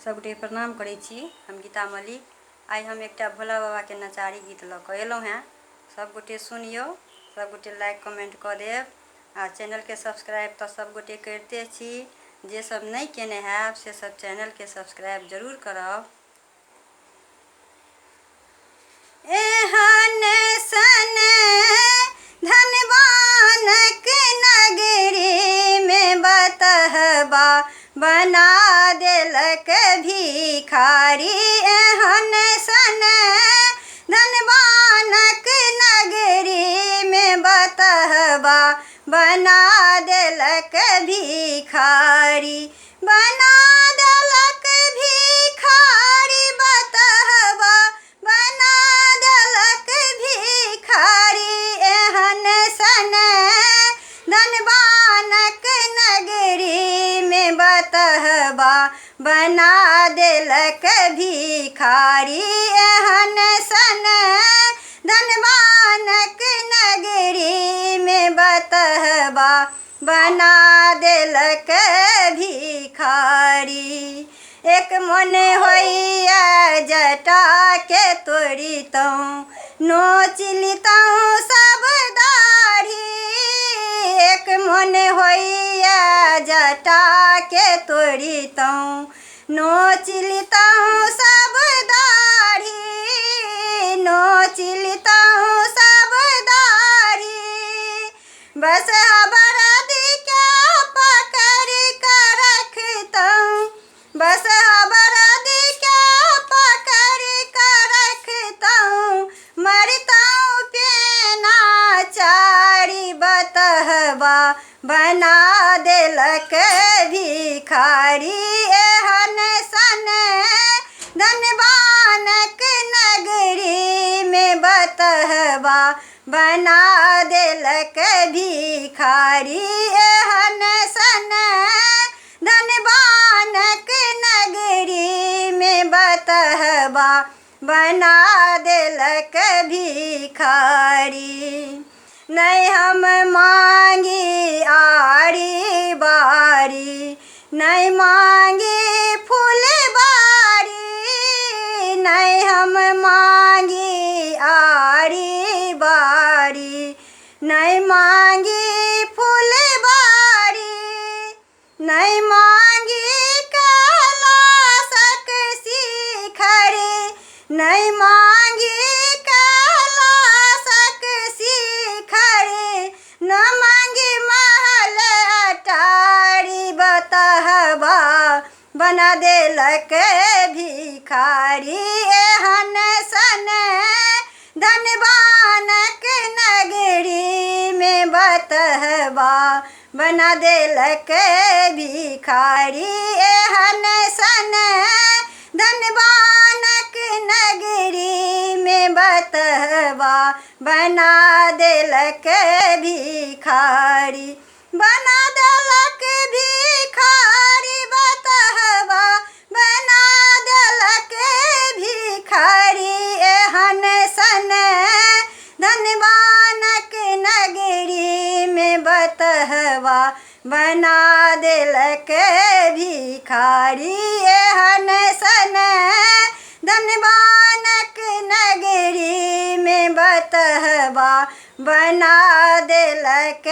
सबगोटे प्रणाम करै छी। हम गीता मलिक। आइ हम एकटा भोला बाबा के नचारी गीत लऽ कऽ एलहुँ हैं। सबगोटे सुनियौ, सबगोटे लाइक कमेंट कऽ देब आ चैनल के सब्सक्राइब तऽ सबगोटे करिते छी। जे सब नहीं केने हैब से सब चैनल के सब्सक्राइब जरूर करब। एहन सन धनवानक नगरी में बतहबा बना देलक भिखारी। एहन सन धनवानक नगरी में बतहबा बना देलक भिखारी। बना देलक भिखारी बतहबा बना देलक भिखारी। एहन सन धनवानक नगरी में बतहबा बना देलक भिखारी। एहन सन धनवानक नगरी में बतहबा बना देलक भिखारी। एक मन होइया जटा के तोड़ितौं नोच लितौं सब दाढ़ी। एक मन होइया जटा के तोड़ितौं नोच लितौं सब दाढ़ी। नोच लितौं सब दाढ़ी। बस बरद के पकड़ कर रखतौं। बस बरद के पकड़ कर रखतौं। मरतौं पेना चारी बतहबा बना देलक भिखारी। एहन सन धनवानक नगरी में बतहबा बना देलक भिखारी। एहन सन धनवानक नगरी में बतहबा बना देलक भिखारी। नहीं हम मांगी आरी बारी, नहीं मांगी फुलबारी। नहीं हम मांगी आरी बारी, नहीं मांगी फुलबारी। नहीं मांगी कैलाशक शिखरी, नहीं मांगी कैलाशक शिखरी। न मांगी महल अटारी बतहबा बना देलक भिखारी। एहन सन धनवानक नगरी में बतहबा बना देलक भिखारी। एहन सन धनवानक नगरी में बतहबा बना देलक भिखारी। बना देलक भिखारी बतहबा बना देलक भिखारी। एहन सन धनवानक नगरी में बतहबा बना देलक भिखारी। एहन सन धनवानक नगरी में बतहबा बना देलक